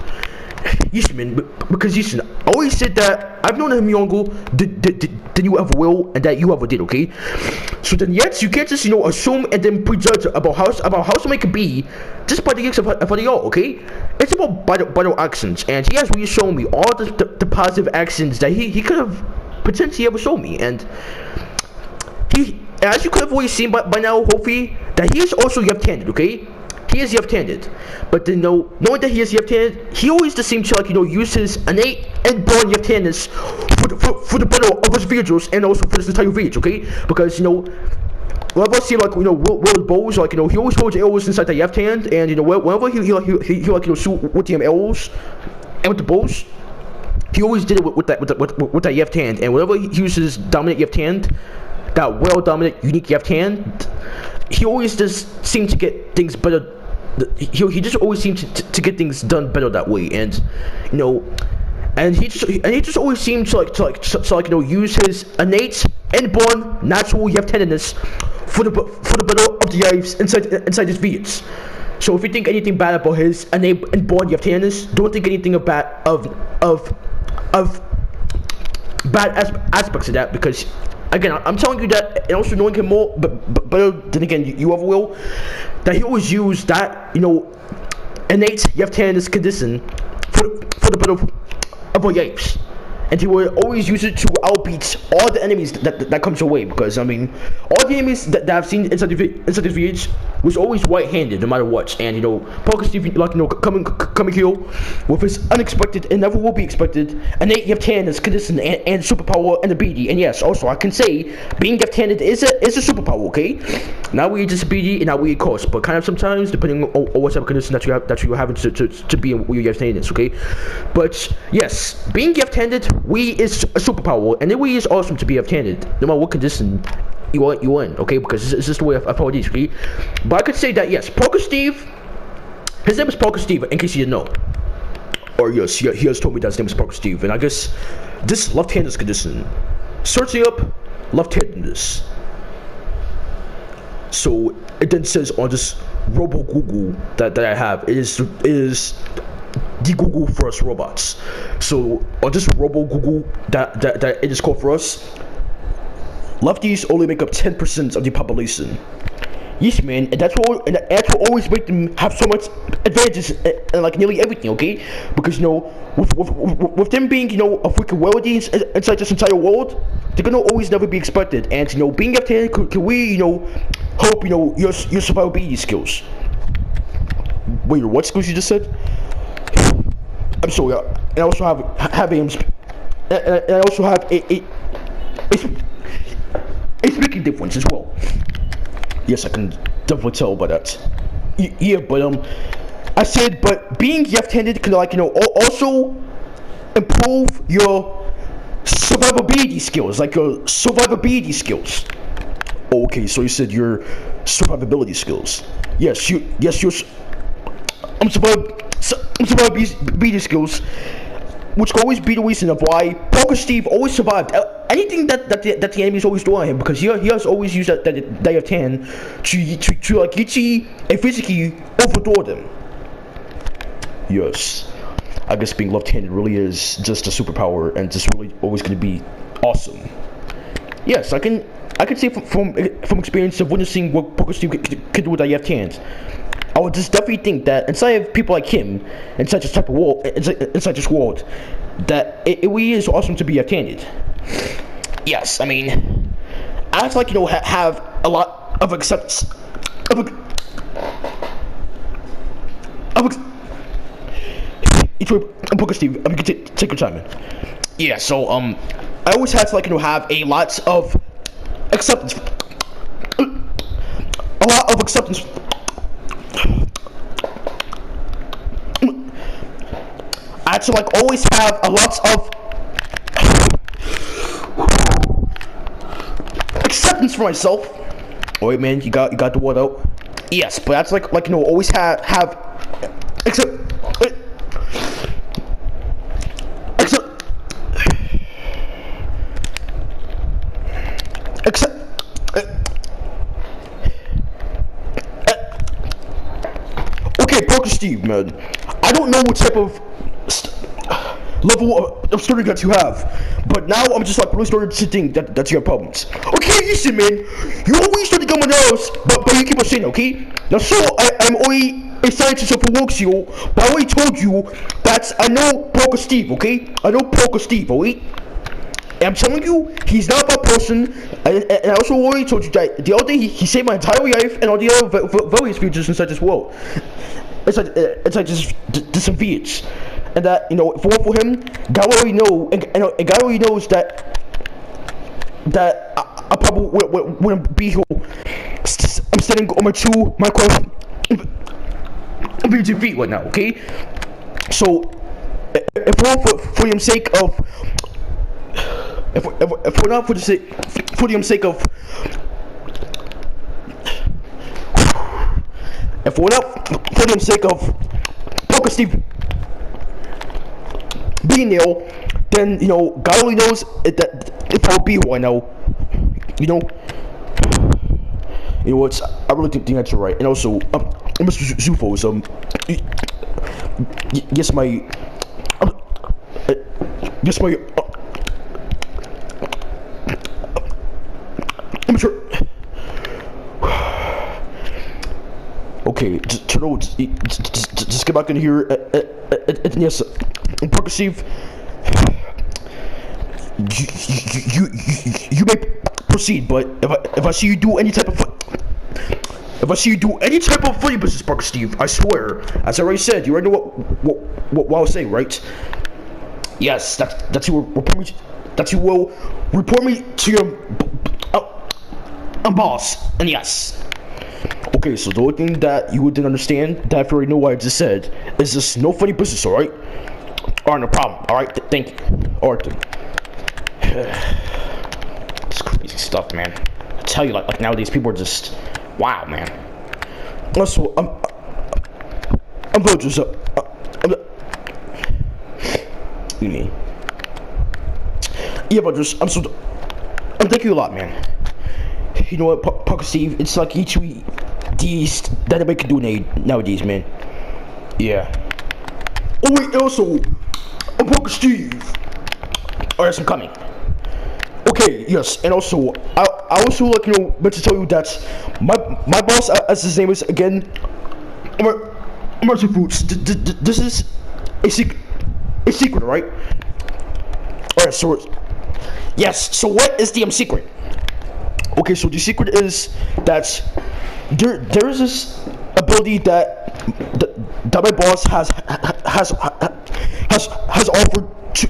Yes, man, because listen, I always said that I've known him younger than you ever will, and that you ever did, okay? So then, yes, you can't just, you know, assume and then prejudge about how somebody can be just by the looks of how they are, okay? It's about by their actions, and he has really shown me all the positive actions that he could have potentially ever shown me, and as you could have already seen by now, hopefully, that he is also left-handed, okay? He is left-handed, but then, knowing that he is left-handed, he always just seems to, like, you know, use his innate and born left-handedness for the better of his videos and also for this entire video, okay? Because, you know, whenever I see, like, you know, Will bows, like, you know, he always holds arrows inside the left hand, and, you know, whenever he like, you know, shoot with the arrows and with the bows, he always did it with that left hand, and whenever he uses dominant left hand, that well-dominant, unique left hand, he always just seems to get things better. He just always seems to get things done better that way, and, you know, and he just always seems to like you know, use his innate, inborn, natural left-handedness for the better of the lives inside his videos. So if you think anything bad about his innate, inborn left-handedness, don't think anything of bad aspects of that, because, again, I'm telling you that, and also knowing him more, but better than, again, you ever will, that he always used that, you know, innate left-handed condition for the better of our lives, and he will always use it to outbeat all the enemies that comes your way, because, I mean, all the enemies that I've seen inside the village was always right-handed, no matter what, and, you know, Parka Steve, like, you know, coming here with his unexpected and never will be expected innate left-handed condition and superpower and ability, and yes, also, I can say, being left-handed is a superpower, okay? Not really disability and not really cost, but kind of sometimes, depending on what type of condition that you are having to be in your left-handedness, okay? But, yes, being left-handed, is a superpower, and it really is awesome to be left-handed, no matter what condition you in, okay? Because it's just the way I follow these, okay? But I could say that, yes, Parka Steve, his name is Parka Steve, in case you didn't know. Or yes, he has told me that his name is Parka Steve, and I guess this left-handed condition, searching up left-handedness. So it then says on this Robo Google that I have, it is the Google for us robots. So on this Robo Google that it is called for us, lefties only make up 10% of the population. Yes, man, and that's what always make them have so much advantages in like nearly everything, okay? Because, you know, with them being, you know, a freaking worldies inside this entire world, they're gonna always never be expected. And, you know, being left-handed can we, you know, help, you know, your survivability skills. Wait, what skills you just said? I'm sorry, and I also have aims, and I also have a speaking difference as well. Yes, I can definitely tell by that. Yeah, but I said, but being left-handed can, like, you know, also improve your survivability skills, like your survivability skills. Okay, so you said your survivability skills. Yes, your survivability skills, which can always be the reason of why Parka Steve always survived anything that the enemies always do on him, because he has always used that Day of 10 to like literally and physically overthrow them. Yes, I guess being left-handed really is just a superpower, and just really always going to be awesome. Yes, I can say from experience of witnessing what Parka Steve can do with that left hand. I would just definitely think that inside of people like him, inside this type of world, inside this world, that it really is awesome to be left-handed. Yes, I mean, I have to, like, have a lot of acceptance. Parka Steve, I mean, take your time, man. Yeah, so I always had to, like, have a lot of acceptance. A lot of acceptance. I had to, like, always have a lot of acceptance for myself. Oh wait, man, you got the word out. Yes, but that's like always have okay, Parka Steve, man. I don't know what type of level of story that you have, but now I'm just like really starting to think that you have problems. Okay, listen, man, you always try to get my nose, but you keep on saying, okay? Now, so I'm only a scientist of works you, but I already told you that I know Parka Steve, okay? I know Parka Steve, alright? And I'm telling you, he's not that person, and I also already told you that the other day he saved my entire life and all the other various features inside this world. It's like just disobedience. And that, for him, God already know, and God already knows that I probably wouldn't be here. I'm standing on my two micro feet right now, okay? So, if for the sake of, if we're not for the sake of, if we're not for the sake of Parka Steve being there, then God only knows that if I'll be who I know. What? I really think that's right. And also, Mr. Zufos, yes, my I'm sure. Okay, just get back in here. And yes, Parka Steve, you may proceed, but if I see you do any type of funny business, Parka Steve, I swear, as I already said, you already know what I'll say, right? Yes, that you will report me to your boss, and yes. Okay, so the only thing that you didn't understand, that if you already know what I just said, is just no funny business, alright? Alright, no problem, alright? Thank you. Alright, then. It's crazy stuff, man. I tell you, like nowadays, people are just, wow, man. Also, I'm going to you mean? Yeah, but I'm thank you a lot, man. You know what, Parka Steve, it's like each week these that everybody can do nowadays, man. Yeah. Oh wait, also, I'm Parka Steve. Alright, I'm coming. Okay, yes, and also, I also meant to tell you that my boss, as his name is again, RASHUFRUITZ. This is a secret, right? Alright, so yes. So what is the secret? Okay, so the secret is that there is this ability that my boss has offered to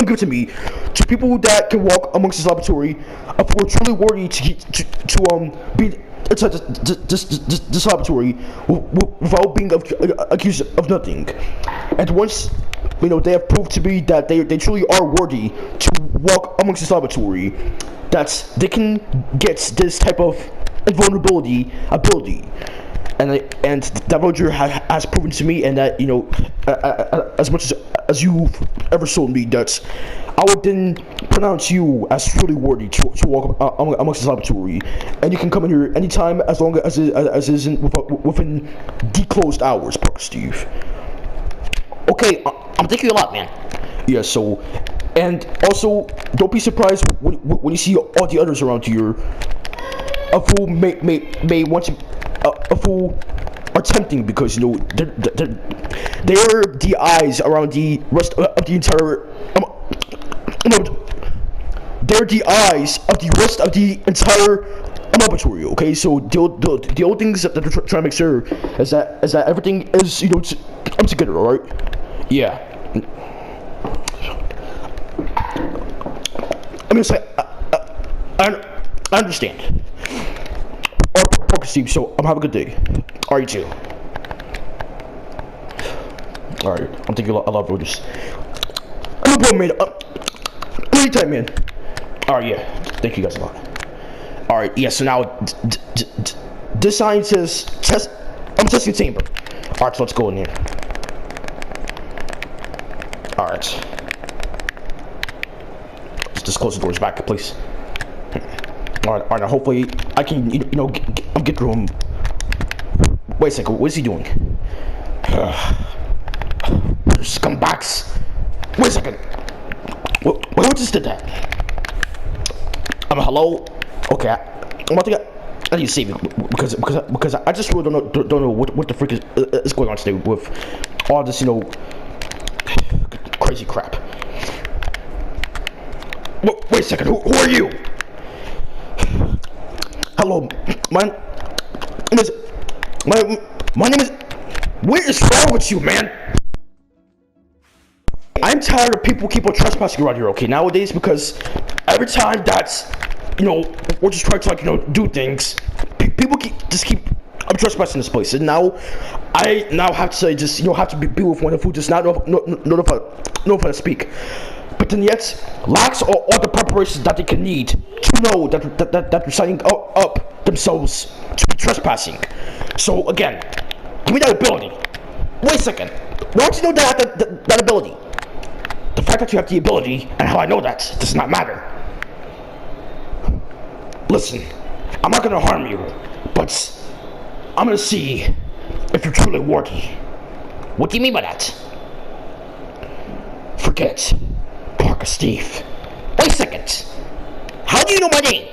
give to me, to people that can walk amongst this laboratory, who are truly worthy to be inside this laboratory without being accused of nothing. And once they have proved to me that they truly are worthy to walk amongst this laboratory. That they can get this type of invulnerability ability, and that Roger has proven to me, and that as much as you've ever shown me, that I would then pronounce you as truly worthy to walk amongst this laboratory, and you can come in here anytime as long as it is within the closed hours, Parker Steve.
Okay, I'm thanking you a lot, man.
Yeah, so, and also, don't be surprised when you see all the others around here. A fool may want to, a fool are tempting because, they're the eyes around the rest of the entire, they're the eyes of the rest of the entire laboratory, okay? So the old things that they're trying to make sure is that everything is, together, alright? Yeah. I'm gonna say, I understand. Alright, Parker Steve, so have a good day. Alright, you too. Alright, I'm thinking a lot of this. No problem, man. Anytime, man. Alright, yeah. Thank you guys a lot. Alright, yeah, so now, this sign says, testing chamber. Alright, so let's go in here. Alright. Let's just close the doors back, please. Alright, now hopefully I can, get through him. Wait a second, what is he doing? Scumbags. Wait a second. What just did that? Hello? Okay, I'm about to get. I need to save it because I just really don't know what the frick is going on today with all this, crazy crap. Wait a second, who are you? Hello, my name is. What is wrong with you, man? I'm tired of people keep on trespassing around here, okay, nowadays, because every time that's, we're just trying to, do things, people keep trespassing this place, and now, I have to say, just, have to be with one who does not know if I speak, but then yet, lacks all the preparations that they can need to know that they're signing up themselves to be trespassing. So, again, give me that ability. Wait a second, why don't you know that ability? The fact that you have the ability, and how I know that, does not matter. Listen, I'm not gonna harm you, but I'm gonna see if you're truly worthy.
What do you mean by that?
Forget Parka Steve.
Wait a second. How do you know my name?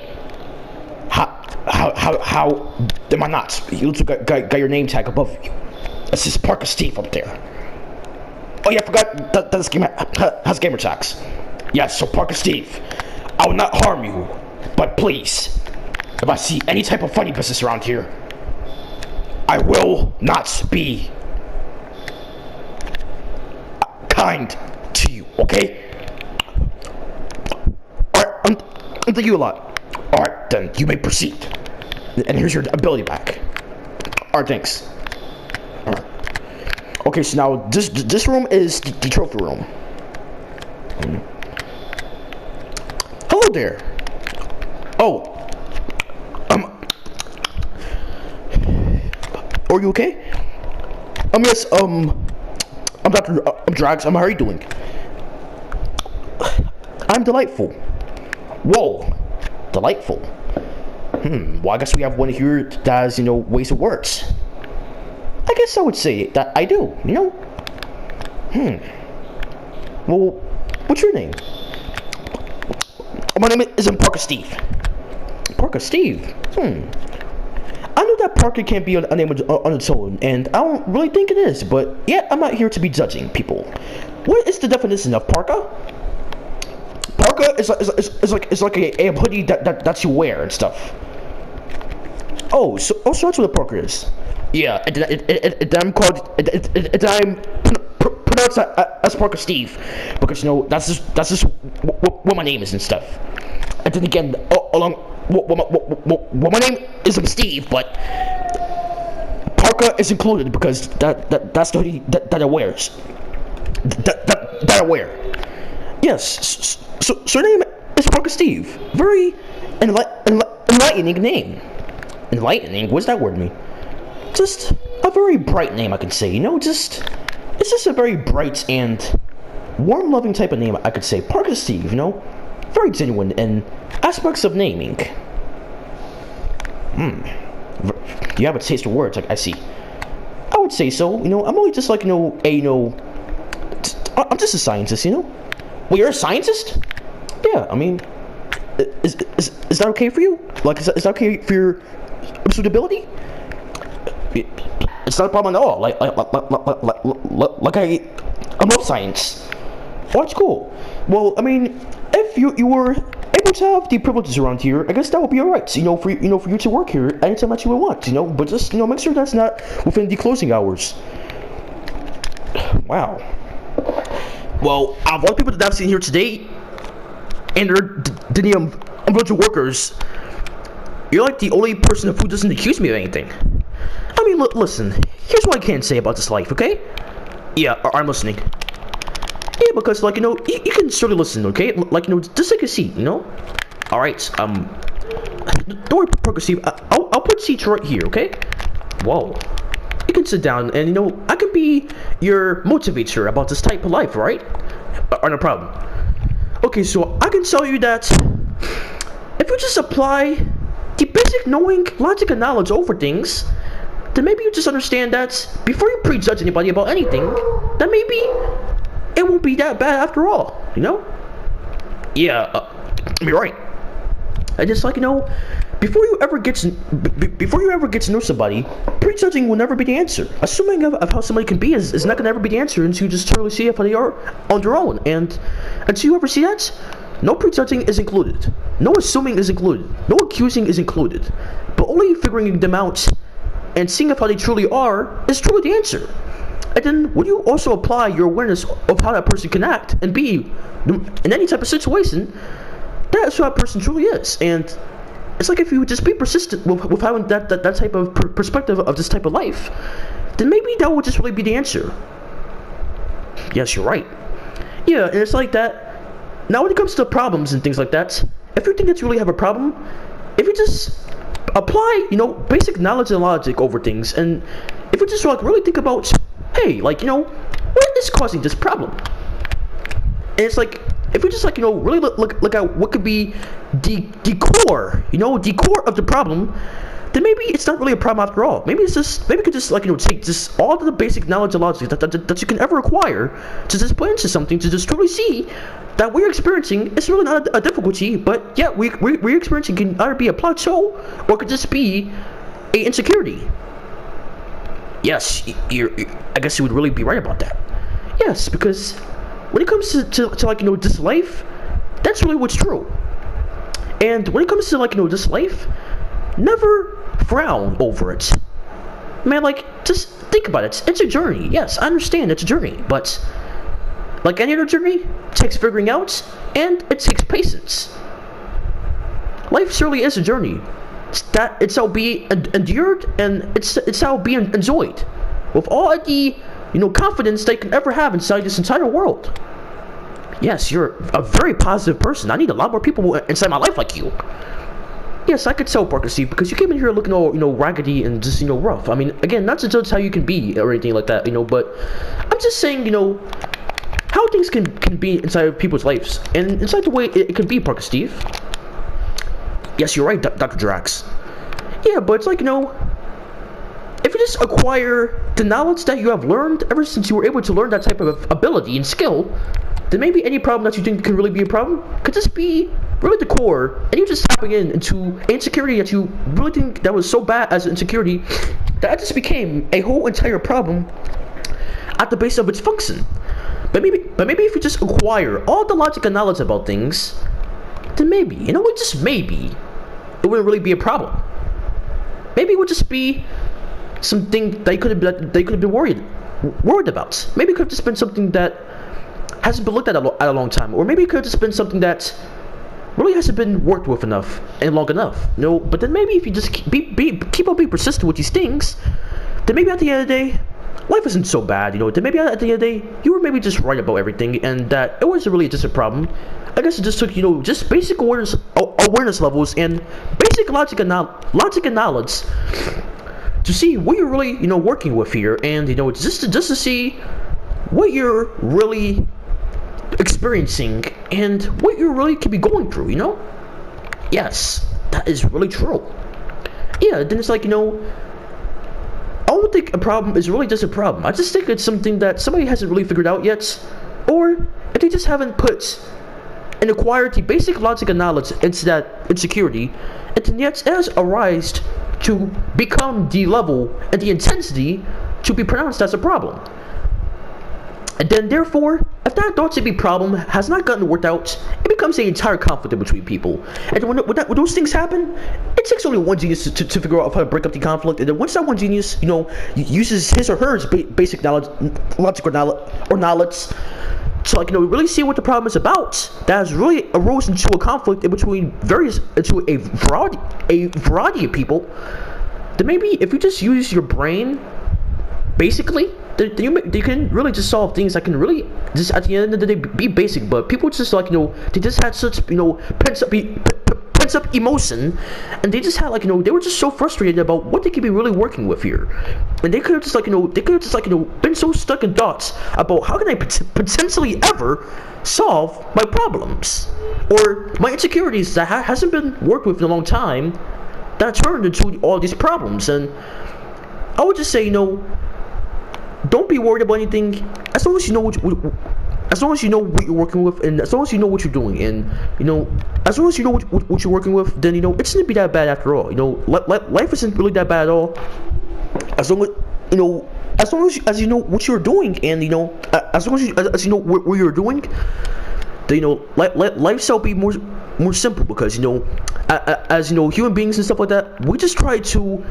How am I not? You got your name tag above you. It says Parka Steve up there. Oh yeah, I forgot that this game has gamer tags. Yes, so Parker Steve, I will not harm you, but please, if I see any type of funny business around here, I will not be kind to you, okay? Alright, I'm thanking you a lot. Alright, then you may proceed. And here's your ability back. Alright, thanks. Alright. Okay, so now this room is the trophy room. Hello there. Oh. Are you okay? Yes, I'm Drax. How are you doing? I'm delightful. Whoa. Delightful. Well, I guess we have one here that has, ways of words. I guess I would say that I do, Well, what's your name? My name is Parker Steve. Parker Steve? I know that Parker can't be a name on its own, and I don't really think it is, but yet I'm not here to be judging people. What is the definition of Parka? Parka is like a hoodie that you wear and stuff. Oh, so that's what a Parker is. Yeah, I'm pronounced as Parker Steve because that's just what my name is and stuff. And then again, my name is Steve, but Parka is included because that's the hoodie that I wears. that aware. Yes, so your name is Parka Steve. Very enlightening name. Enlightening? What does that word mean? Just a very bright name, I could say. You know, it's just a very bright and warm, loving type of name, I could say. Parka Steve, you know, very genuine in aspects of naming. You have a taste for words, like I see. I would say so. You know, I'm only just like I'm just a scientist, you know.
Well, you're a scientist?
Yeah, I mean, is that okay for you? Like, is that okay for your suitability?
It's not a problem at all. Like I love science.
Oh, that's cool. Well, I mean, if you were able to have the privileges around here, I guess that would be alright. You know, for you to work here anytime that you would want. You know, but just make sure that's not within the closing hours. Wow.
Well, out of all the people that I've seen here today, and they're a bunch of workers, you're like the only person who doesn't accuse me of anything.
I mean, listen. Here's what I can say about this life, okay?
Yeah, I'm listening.
Yeah, because like you can sort of listen, okay? Like just take a seat, you know.
All right.
Don't worry, Parker Steve. I'll put seats right here, okay?
Whoa.
You can sit down, and I can be your motivator about this type of life, right?
No problem.
Okay, so I can tell you that if you just apply the basic knowing, logic, and knowledge over things, then maybe you just understand that before you prejudge anybody about anything, then maybe it won't be that bad after all, you know?
Yeah, you're right.
And just like before you ever get to know somebody, prejudging will never be the answer. Assuming of how somebody can be is not gonna ever be the answer until you just totally see how they are on their own. And until you ever see that, no prejudging is included, no assuming is included, no accusing is included, but only figuring them out and seeing how they truly are is truly the answer. And then when you also apply your awareness of how that person can act and be in any type of situation, that's who that person truly is. And it's like if you just be persistent with having that type of perspective of this type of life, then maybe that would just really be the answer. Yes, you're right. Yeah, and it's like that. Now when it comes to problems and things like that, if you think that you really have a problem, if you just apply, basic knowledge and logic over things, and if you just like really think about, hey, like, what is causing this problem? And it's like, if you just like, really look at what could be the core, the core of the problem, then maybe it's not really a problem after all. Maybe you could just like, take just all of the basic knowledge and logic that you can ever acquire to just put into something to just truly see that what you're experiencing is really not a difficulty, but yeah, what you're experiencing can either be a plateau or it could just be a insecurity. Yes, I guess you would really be right about that. Yes, because when it comes to like, this life, that's really what's true. And when it comes to like, this life, never frown over it. Man, like, just think about it. It's a journey. Yes, I understand it's a journey, but like any other journey, it takes figuring out, and it takes patience. Life surely is a journey. It's how be endured, and it's how be enjoyed with all the confidence they can ever have inside this entire world. Yes, you're a very positive person. I need a lot more people inside my life like you. Yes, I could tell, Parker Steve, because you came in here looking all raggedy and just rough. I mean, again, not to judge how you can be or anything like that, but I'm just saying, how things can be inside of people's lives and inside the way it can be, Parker Steve. Yes, you're right, Dr. Drax. Yeah, but it's like, if you just acquire the knowledge that you have learned ever since you were able to learn that type of ability and skill, then maybe any problem that you think can really be a problem could just be really the core, and you just tapping into insecurity that you really think that was so bad as an insecurity that it just became a whole entire problem at the base of its function. But maybe if you just acquire all the logic and knowledge about things, then maybe, just maybe, it wouldn't really be a problem. Maybe it would just be something they could have been worried about. Maybe it could have just been something that hasn't been looked at a long time, or maybe it could have just been something that really hasn't been worked with enough and long enough. But then maybe if you just keep on being persistent with these things, then maybe at the end of the day,
life isn't so bad, you know, that maybe at the end of the day, you were maybe just right about everything, and that it wasn't really just a problem. I guess it just took, you know, just basic awareness levels and basic logic and knowledge to see what you're really, you know, working with here, and, you know, just to see what you're really experiencing and what you really could be going through, you know? Yes, that is really true. Yeah, then it's like, you know, I don't think a problem is really just a problem. I just think it's something that somebody hasn't really figured out yet, or if they just haven't put and acquired the basic logic and knowledge into that insecurity, and then yet it has arisen to become the level and the intensity to be pronounced as a problem. And then therefore, if that thought to be problem has not gotten worked out, it becomes an entire conflict in between people. And when those things happen, it takes only one genius to figure out how to break up the conflict. And then once that one genius, you know, uses his or her basic knowledge, logic or knowledge, to, like, you know, really see what the problem is about, that has really arose into a conflict in between a variety of people, then maybe if you just use your brain, basically, you can really just solve things that can really just at the end of the day be basic. But people just, like, you know, they just had such, you know, pent up emotion, and they just had, like, you know, they were just so frustrated about what they could be really working with here, and they could have just, like, you know, been so stuck in thoughts about how can I potentially ever solve my problems or my insecurities that hasn't been worked with in a long time, that turned into all these problems. And I would just say, you know, don't be worried about anything as long as you know what you're working with, and as long as you know what you're doing, and, you know, as long as you know what you're working with, then, you know, it's not be that bad after all. You know, life isn't really that bad at all. As long as you know what you're doing, and, you know, as long as you know what you're doing, then, you know, life shall be more simple, because, you know, as you know, human beings and stuff like that, we just try to.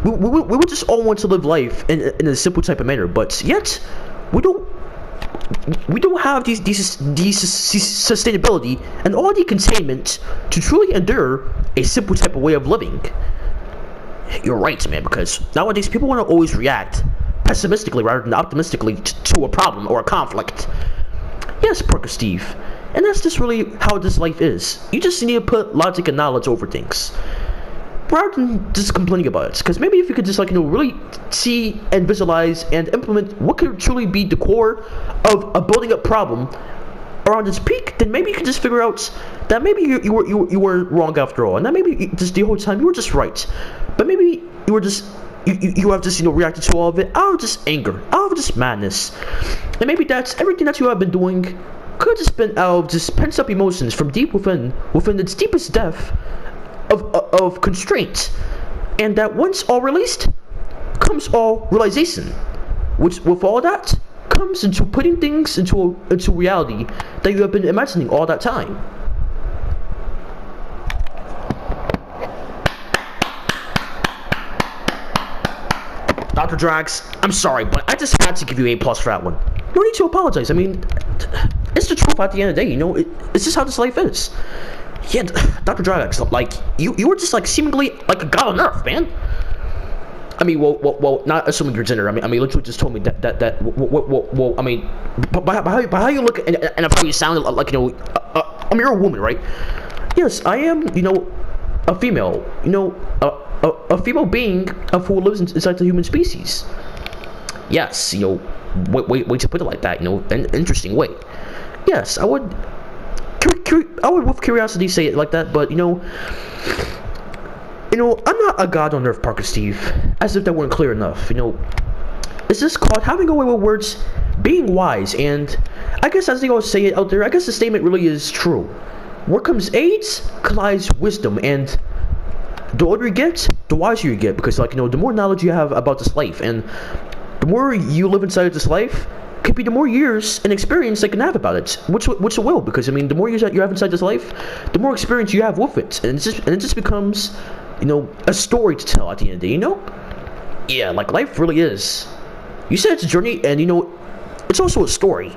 We would just all want to live life in a simple type of manner, but yet we don't have these sustainability and all the containment to truly endure a simple type of way of living. You're right, man, because nowadays people want to always react pessimistically rather than optimistically to a problem or a conflict. Yes, Parka Steve, and that's just really how this life is. You just need to put logic and knowledge over things, rather than just complaining about it. Because maybe if you could just, like, you know, really see and visualize and implement what could truly be the core of a building up problem around its peak, then maybe you could just figure out that maybe you were wrong after all, and that maybe just the whole time you were just right. But maybe you were just you have just, you know, reacted to all of it out of just anger, out of just madness, and maybe that's everything that you have been doing could have just been out of just pent up emotions from deep within its deepest depth of constraint, and that once all released comes all realization, which with all that comes into putting things into reality that you have been imagining all that time. Dr. Drax, I'm sorry, but I just had to give you A+ for that one. No need to apologize. I mean, it's the truth at the end of the day, you know. It's just how this life is. Yeah, Dr. Drax, like, you were just, like, seemingly like a god on earth, man. I mean, well, not assuming your gender. I mean, literally just told me that. Well, I mean, by how you look and how you sound, like, you know, I mean, you're a woman, right? Yes, I am, you know, a female, you know, a female being who lives inside the human species. Yes, you know, way to put it like that, you know, an interesting way. Yes, I would with curiosity say it like that, but, you know, I'm not a god on earth, Parka Steve, as if that weren't clear enough. You know, it's just called having a way with words, being wise, and I guess as they all say it out there, I guess the statement really is true. Where comes age, collides wisdom, and the older you get, the wiser you get, because, like, you know, the more knowledge you have about this life, and the more you live inside this life, could be the more years and experience they can have about it, which it will, because, I mean, the more years that you have inside this life, the more experience you have with it, and it just becomes, you know, a story to tell at the end of the day, you know? Yeah, like, life really is. You said it's a journey, and, you know, it's also a story.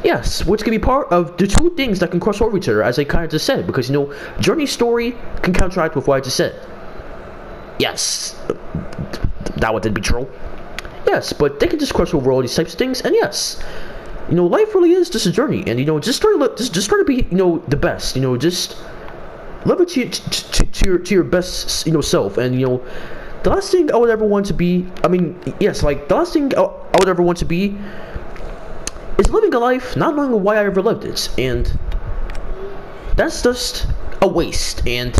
Yes, which can be part of the two things that can cross over each other, as I kind of just said, because, you know, journey story can counteract with what I just said. Yes, that one did be true. Yes, but they can just crush over all these types of things, and yes, life really is just a journey, and just try to be the best. Just live it to your best self, and the last thing I would ever want to be. I mean, yes, like the last thing I would ever want to be is living a life not knowing why I ever lived it, and that's just a waste. And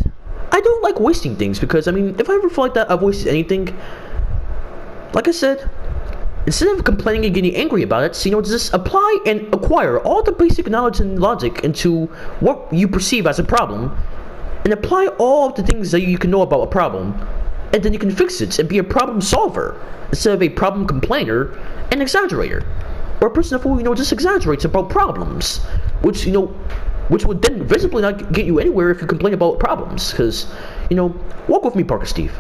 I don't like wasting things, because I mean, if I ever feel like that I've wasted anything, like I said, instead of complaining and getting angry about it, just apply and acquire all the basic knowledge and logic into what you perceive as a problem, and apply all of the things that you can know about a problem, and then you can fix it and be a problem solver instead of a problem complainer and exaggerator, or a person who just exaggerates about problems, which would then visibly not get you anywhere if you complain about problems. Because walk with me, Parker Steve.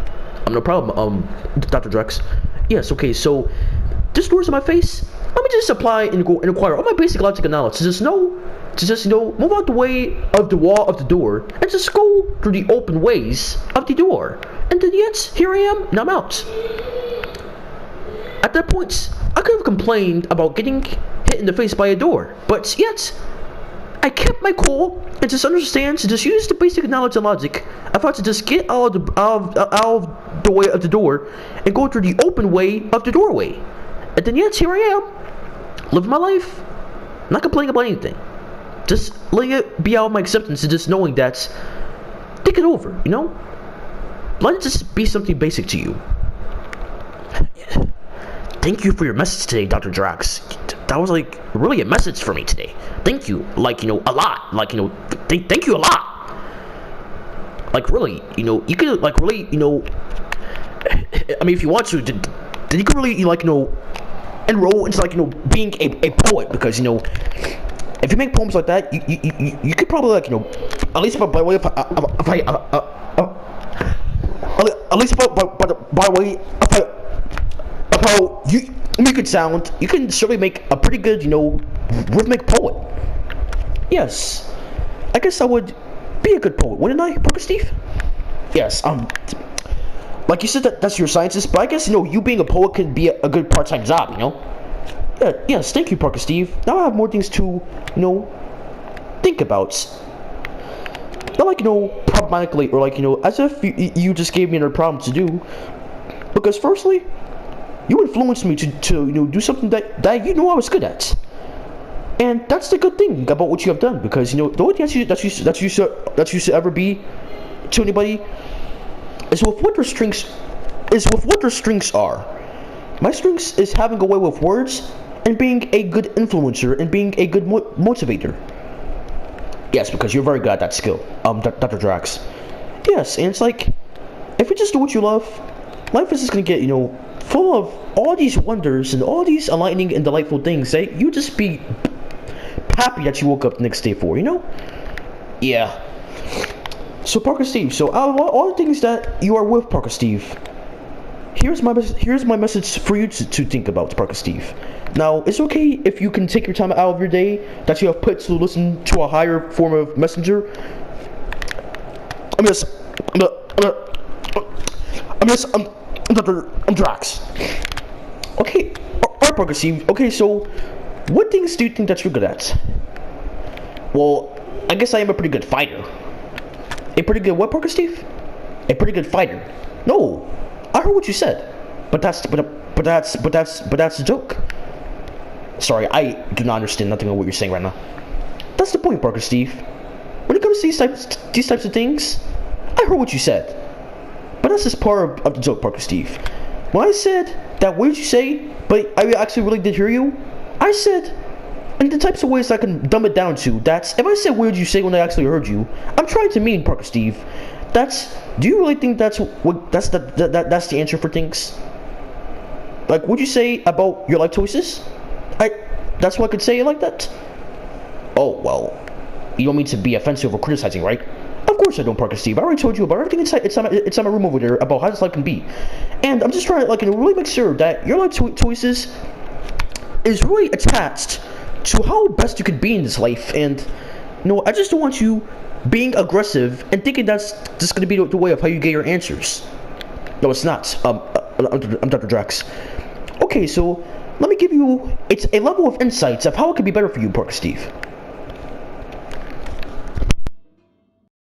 No problem, Dr. Drex. Yes, okay, so this door's in my face. Let me just apply and acquire all my basic logic and knowledge to just move out the way of the wall of the door and just go through the open ways of the door. And then yet, here I am, and I'm out. At that point, I could have complained about getting hit in the face by a door, but yet, I kept my cool and just understand to just use the basic knowledge and logic of how to just get out of the way of the door and go through the open way of the doorway. And then yet, here I am, living my life, not complaining about anything. Just letting it be out of my acceptance and just knowing that, think it over, let it just be something basic to you. Thank you for your message today, Dr. Drax. That was like really a message for me today. Thank you, a lot. Thank you a lot. Like really, you could like really, I mean, if you want to, then you could really enroll into being a poet, because if you make poems like that, you could probably at least by way of at least by way of how you make it sound, you can certainly make a pretty good rhythmic poet. Yes, I guess I would be a good poet, wouldn't I, Parker Steve? Yes, like you said, that's your sciences, but I guess you being a poet could be a good part-time job, Yeah, yes, thank you, Parker Steve. Now I have more things to think about. Not problematically, or as if you just gave me another problem to do. Because firstly, you influenced me to do something that I was good at. And that's the good thing about what you have done, because the only thing that you should ever be to anybody is with what their strengths are. My strengths is having a way with words and being a good influencer and being a good motivator. Yes, because you're very good at that skill, Dr. Drax. Yes, and it's like, if you just do what you love, life is just gonna get, full of all these wonders and all these enlightening and delightful things that you just be happy that you woke up the next day for, Yeah. So Parker Steve, so out of all the things that you are with, Parker Steve, here's my message for you to think about, Parker Steve. Now, it's okay if you can take your time out of your day that you have put to listen to a higher form of messenger. I'm Drax. Okay, alright, Parker Steve. Okay, so what things do you think that you're good at? Well, I guess I am a pretty good fighter. A pretty good what, Parker Steve? A pretty good fighter. No, I heard what you said, but that's a joke. Sorry, I do not understand nothing of what you're saying right now. That's the point, Parker Steve. When it comes to these types of things, I heard what you said, but that's just part of the joke, Parker Steve. When I said that, what did you say? But I actually really did hear you. I said, in the types of ways I can dumb it down to, that's, if I said what did you say when I actually heard you, I'm trying to mean, Parker Steve, do you really think that's the answer for things? Like, what'd you say about your life choices? That's what I could say like that? Oh, well, you don't mean to be offensive or criticizing, right? Of course I don't, Parker Steve. I already told you about everything it's on my room over there about how this life can be. And I'm just trying to, really make sure that your life choices is really attached to how best you could be in this life. And, I just don't want you being aggressive and thinking that's just going to be the way of how you get your answers. No, it's not. I'm Dr. Drax. Okay, so let me give you a level of insights of how it could be better for you, Parka Steve.